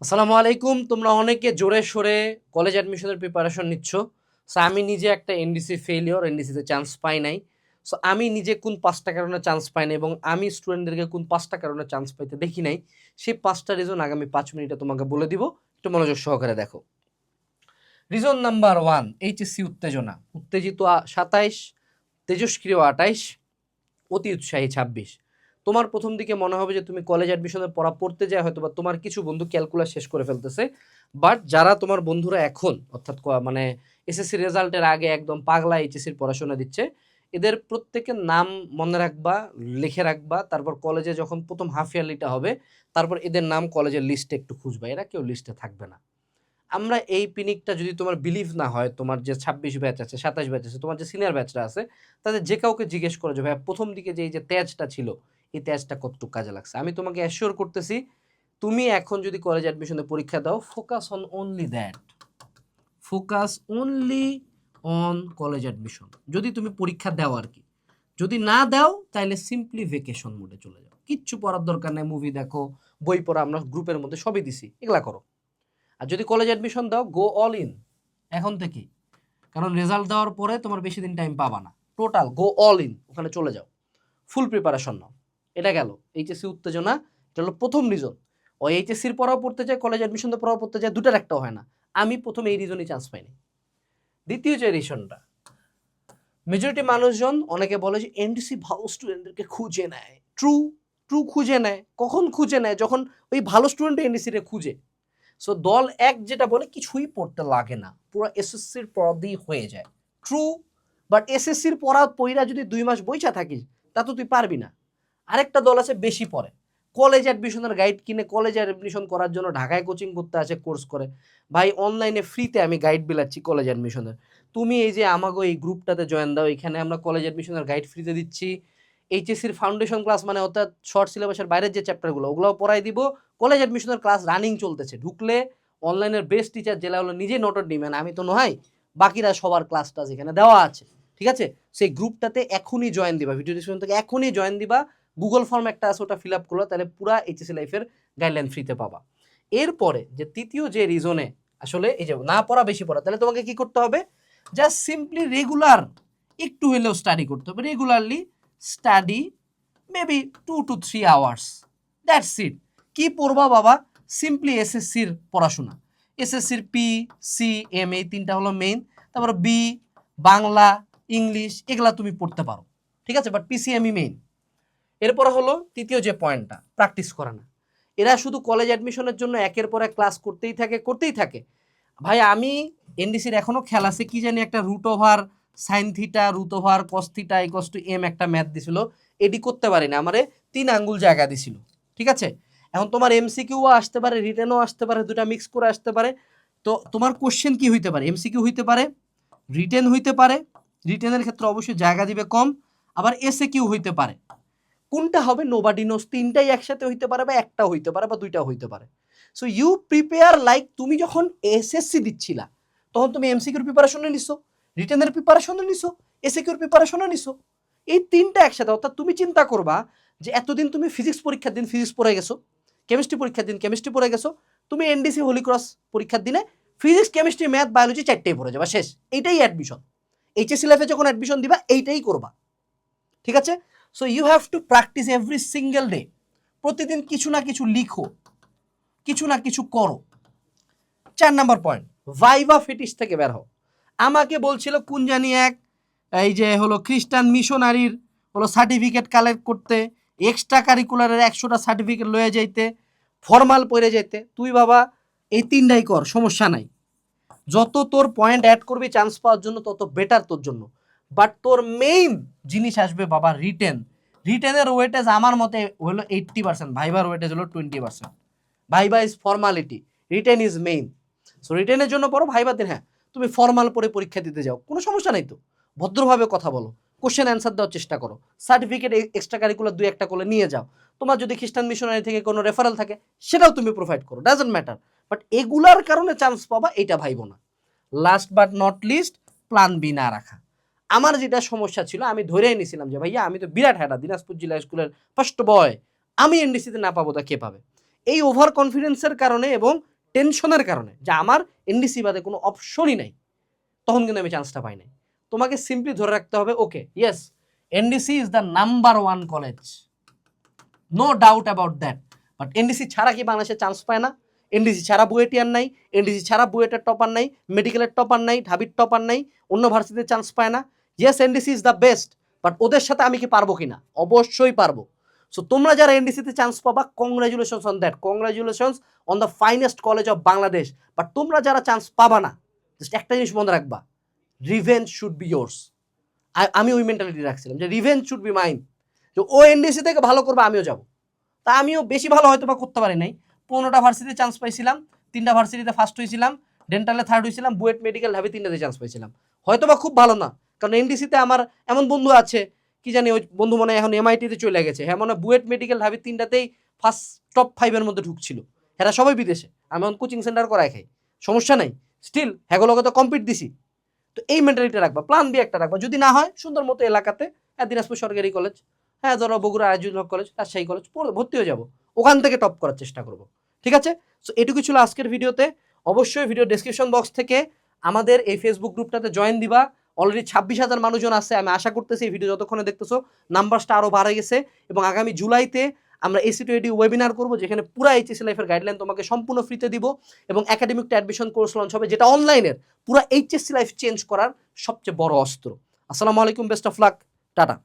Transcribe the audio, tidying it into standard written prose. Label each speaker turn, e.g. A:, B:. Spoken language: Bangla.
A: আসসালামু আলাইকুম। তোমরা অনেকে জোরে সোরে কলেজ অ্যাডমিশনের প্রিপারেশন নিচ্ছ। সো আমি নিজে একটা এনডিসি ফেলিওর, এনডিসিতে চান্স পাই নাই। সো আমি নিজে কোন ৫টা কারণে চান্স পাই নাই এবং আমি স্টুডেন্টদেরকে কোন ৫টা কারণে চান্স পাইতে দেখি নাই, সেই ৫টা রিজন আগামী ৫ মিনিটে তোমাকে বলে দিব। একটু মনোযোগ সহকারে দেখো। রিজন নাম্বার 1, এইচএসসি উত্তেজনা। উত্তেজিত ২৭, তেজস্ক্রিয় ২৮, অতি উৎসাহী ২৬। তোমার প্রথম দিকে মনে হবে যে তুমি কলেজ অ্যাডমিশনের পড়া পড়তে যায়, হয়তো বা তোমার কিছু বন্ধু ক্যালকুলাস শেষ করে ফেলতেছে। বাট যারা তোমার বন্ধুরা এখন অর্থাৎ মানে এসএসসি রেজাল্টের আগে একদম পাগলা এইচএসসির পড়াশোনা দিচ্ছে, এদের প্রত্যেকের নাম মনে রাখবা, লিখে রাখবা। তারপর কলেজে যখন প্রথম হাফ ইয়ারলিটা হবে, তারপর এদের নাম কলেজের লিস্টে একটু খুঁজবা, এরা কেউ লিস্টে থাকবে না। আমরা এই পিনিকটা যদি তোমার বিলিভ না হয়, তোমার যে ২৬ ব্যাচ আছে, ২৭ ব্যাচ আছে, তোমার যে সিনিয়র ব্যাচরা আছে, তাদের যে কাউকে জিজ্ঞেস করো যে ভাইয়া প্রথম দিকে যে এই যে তেজটা ছিল, এই তেজটা কতটুকু কাজে লাগছে। আমি তোমাকে অ্যাসিওর করতেছি, তুমি এখন যদি কলেজ অ্যাডমিশনে পরীক্ষা দাও, focus on only that, focus only on college admission. যদি তুমি পরীক্ষা দাও আর কি, যদি না দাও তাহলে সিম্পলি ভেকেশন মোডে চলে যাও, কিচ্ছু পড়ার দরকার নেই। মুভি দেখো, বই পড়া, আমরা গ্রুপের মধ্যে সবই দিছি, এগুলা করো। আর যদি কলেজ অ্যাডমিশন দাও, গো অল ইন এখন থেকেই, কারণ রেজাল্ট দেওয়ার পরে তোমার বেশি দিন টাইম পাবা না। টোটাল গো অল ইন, ওখানে চলে যাও, ফুল প্রিপারেশন নাও। এটা গেল এইচএসসি উত্তেজনা, এটা হলো প্রথম রিজন। ওই এইচএসসির পড়াও পড়তে যায়, কলেজ অ্যাডমিশন তো পড়াও পড়তে যায়, দুটার একটাও হয় না। আমি প্রথম এই রিজনই চান্স পাইনি। দ্বিতীয় যে রিজনটা, মেজরিটি মানুষজন অনেকে বলে যে এনডিসি ভালো স্টুডেন্টদেরকে খুঁজে নেয়। ট্রু, ট্রু খুঁজে নেয়। কখন খুঁজে নেয়? যখন ওই ভালো স্টুডেন্ট এনডিসিতে খুঁজে। সো দল এক যেটা বলে কিছুই পড়তে লাগে না, পুরো এসএসসির পড়া দিয়ে হয়ে যায়। ট্রু, বাট এসএসসির পড়া পইরা যদি ২ মাস বইসা থাকিস, তা তো তুই পারবি না। আরেকটা দল আছে বেশি পড়ে, কলেজ অ্যাডমিশনের গাইড কিনে কলেজ অ্যাডমিশন করার জন্য ঢাকায় কোচিং করতে আসে, কোর্স করে। ভাই অনলাইনে ফ্রিতে আমি গাইড বিলাচ্ছি কলেজ অ্যাডমিশনের। তুমি এই যে আমাকে এই গ্রুপটাতে জয়েন দাও, এখানে আমরা কলেজ অ্যাডমিশনের গাইড ফ্রিতে দিচ্ছি। এইচএসসির ফাউন্ডেশন ক্লাস, মানে অর্থাৎ শর্ট সিলেবাসের বাইরের যে চ্যাপ্টারগুলো, ওগুলোও পড়াই দিব। কলেজ অ্যাডমিশনের ক্লাস রানিং চলতেছে, ঢুকলে অনলাইনের বেস্ট টিচার জেলা হলো নিজে নটর ডিম্যান, আমি তো নহাই, বাকিরা সবার ক্লাসটা এখানে দেওয়া আছে। ঠিক আছে, সেই গ্রুপটাতে এখনই জয়েন দিবা, ভিডিও ডিসক্রিপশন থেকে এখনই জয়েন দিবা। গুগল ফর্ম একটা আছে, ওটা ফিল আপ করলো, তাহলে পুরো এইচএসসি লাইফের গাইডলাইন ফ্রিতে পাবা। এরপরে যে তৃতীয় যে রিজনে, আসলে এই যে না পড়া বেশি পড়া, তাহলে তোমাকে কি করতে হবে? জাস্ট সিম্পলি রেগুলার একটু হলেও স্টাডি করতে হবে, regularly study, maybe 2 to 3 hours, that's it. কি পড়বা বাবা? সিম্পলি এসএসসির পড়াশোনা। এসএসসির পি, সি, এম, এই তিনটা হলো মেইন। তারপর বি, বাংলা, ইংলিশ, এগুলা তুমি পড়তে পারো, ঠিক আছে, বাট পিসিএমই মেইন। এরপরে হলো তৃতীয় যে পয়েন্টটা, প্র্যাকটিস করা না। এরা শুধু কলেজ অ্যাডমিশনের জন্য একের পর এক ক্লাস করতেই থাকে, করতেই থাকে। ভাই আমি এনডিসির এখনো খেয়াল আছে, কি জানি একটা root over sine theta, root over cos theta equals to M, একটা ম্যাথ দিছিল, এডি করতে পারি না, আমারে 3 আঙ্গুল জায়গা দিছিল। ঠিক আছে, এখন তোমার এমসিকিউ আসতে পারে, রিটেনও আসতে পারে, দুটা মিক্স করে আসতে পারে। তো তোমার কোশ্চেন কি হইতে পারে? এমসিকিউ হইতে পারে, রিটেন হইতে পারে, রিটেনের ক্ষেত্রে অবশ্যই জায়গা দিবে কম, আবার এসএ কিউ হইতে পারে। কোনটা হবে নোবাডি নোস, তিনটাই একসাথে হইতে পারে, বা একটা হইতে পারে, বা দুইটা হইতে পারে। সো ইউ প্রিপেয়ার লাইক, তুমি যখন এসএসসি দিচ্ছিলা তখন তুমি এমসিকিউর প্রিপারেশনও নিছো, রিটেনের প্রিপারেশনও নিছো, এসএকিউর প্রিপারেশনও নিছো। এই তিনটা একসাথে, অর্থাৎ তুমি চিন্তা করবা যে এতদিন তুমি ফিজিক্স পরীক্ষার দিন ফিজিক্স পড়ে গেছো, কেমিস্ট্রি পরীক্ষার দিন কেমিস্ট্রি পড়ে গেছো, তুমি এনডিসি হোলি ক্রস পরীক্ষার দিনে ফিজিক্স কেমিস্ট্রি ম্যাথ বায়োলজি চারটেই পড়ে যাবা, শেষ। এইটাই অ্যাডমিশন। এইচএসসি লাইফে যখন অ্যাডমিশন দিবা এইটাই করবা, ঠিক আছে। So you have to practice every single day. প্রতিদিন কিছু না কিছু লিখো, কিছু না কিছু করো। 4 নম্বর পয়েন্ট, ভাইভা ফিটিস থেকে বের হও। আমাকে বলছিল কোন জানি এক, এই যে হলো খ্রিস্টান মিশনারির হলো সার্টিফিকেট কালেক্ট করতে, এক্সট্রা কারিকুলারের 100টা সার্টিফিকেট লয়ে যাইতে, ফর্মাল পড়ে যাইতে। তুই বাবা এই তিনটাই কর, সমস্যা নাই। যত তোর পয়েন্ট অ্যাড করবি চান্স পাওয়ার জন্য, তত বেটার তোর জন্য। বাট তোর মেইন জিনিস আসবে বাবা রিটেন। রিটেনের ওয়েটেজ আমার মতে হলো 80%, ভাইবার ওয়েটেজ হলো 20%। Viva is formality, written is main. So রিটেনের জন্য পড়ো, ভাইবা দিন হ্যাঁ তুমি ফর্মাল পরে পরীক্ষা দিতে যাও, কোনো সমস্যা নেই তো, ভদ্রভাবে কথা বলো, কোশ্চেন অ্যান্সার দেওয়ার চেষ্টা করো, সার্টিফিকেট এক্সট্রা কারিকুলার 2-1টা করে নিয়ে যাও। তোমার যদি খ্রিস্টান মিশনারি থেকে কোনো রেফারেল থাকে সেটাও তুমি প্রোভাইড করো, ডাজন্ট ম্যাটার। বাট এগুলার কারণে চান্স পাবা এটা ভাইবো না। Last but not least, plan B না রাখা। আমার যেটা সমস্যা ছিল, আমি ধরেই নিয়েছিলাম যে ভাইয়া আমি তো বিরাট হ্যাডা, দিনাজপুর জেলা স্কুলের ফার্স্ট বয়, আমি এনডিসিতে না পাবো তা কে পাবে? এই ওভার কনফিডেন্সের কারণে এবং টেনশনের কারণে যে আমার এনডিসি বাদে কোনো অপশনই নাই, তখন কিন্তু আমি চান্সটা পাই নাই। তোমাকে সিম্পলি ধরে রাখতে হবে, okay yes NDC is the number 1 college, no doubt about that. But NDC ছাড়া কি বাংলাদেশে চান্স পায় না? এনডিসি ছাড়া বুয়েটিয়ার নাই, এনডিসি ছাড়া বুয়েটের টপার নাই, মেডিকেলের টপার নাই, ঢাবির টপার নাই, অন্য ভার্সিটিতে চান্স পায় না। Yes NDC is the best, but ওদের সাথে আমি কি পারবো কিনা? অবশ্যই পারবো। সো তোমরা যারা এনডিসিতে চান্স পাবা, congratulations on that, congratulations on the finest college of Bangladesh. But তোমরা যারা চান্স পাবা না, জাস্ট একটা জিনিস মনে রাখবা, রিভেঞ্জ শুড বি yours। আমি ওই মেন্টালিটি রাখছিলাম যে রিভেঞ্জ শুড বি মাইন, যে ও এনডিসি থেকে ভালো করবে আমিও যাবো। তা আমিও বেশি ভালো হয়তো বা করতে পারি নাই, 15টা ভার্সিটিতে চান্স পাইছিলাম, 3টা ভার্সিটিতে ফার্স্ট হয়েছিলাম, ডেন্টালে থার্ড হয়েছিলাম, বুয়েট মেডিকেল ঢাবি 3টাতে চান্স পাইছিলাম। হয়তো বা খুব ভালো না, কারণ এনডিসিতে আমার এমন বন্ধু আছে, কি জানি ওই বন্ধু মনে হয় এখন এমআইটিতে চলে গেছে, হ্যাঁ মনে হয় বুয়েট মেডিকেল ঢাবি 3টাতেই ফার্স্ট টপ 5-এর মধ্যে ঢুকছিল। এরা সবাই বিদেশে, আমি এখন কোচিং সেন্টার করাই খাই, সমস্যা নাই, স্টিল হ্যাগোলগে তো কম্পিট দিছি। তো এই মেন্টালিটি রাখবা, প্ল্যান বি একটা রাখবা, যদি না হয় সুন্দর মতো এলাকাতে দিনাজপুর সরকারি কলেজ, হ্যাঁ ধরো বগুড়া আজিজুল হক কলেজ, রাজশাহী কলেজ ভর্তি হয়ে যাবো, ওখান থেকে টপ করার চেষ্টা করব। ঠিক আছে, সো এটুকু ছিল আজকের ভিডিওতে। অবশ্যই ভিডিও ডেসক্রিপশন বক্স থেকে আমাদের এই ফেসবুক গ্রুপটাতে জয়েন দিবা। অলরেডি 26,000 মানুষজন আছে, আমি আশা করতেছি এই ভিডিও যতক্ষণে দেখতেছো নাম্বারটা আরও বাড়ে গেছে। এবং আগামী জুলাইতে আমরা এসি2এডি ওয়েবিনার করবো, যেখানে পুরো এইচএসসি লাইফের গাইডলাইন তোমাকে সম্পূর্ণ ফ্রিতে দিব, এবং একাডেমিক অ্যাডমিশন কোর্স লঞ্চ হবে, যেটা অনলাইনের পুরো এইচএসসি লাইফ চেঞ্জ করার সবচেয়ে বড় অস্ত্র। আসসালামু আলাইকুম, বেস্ট অফ লাক, টাটা।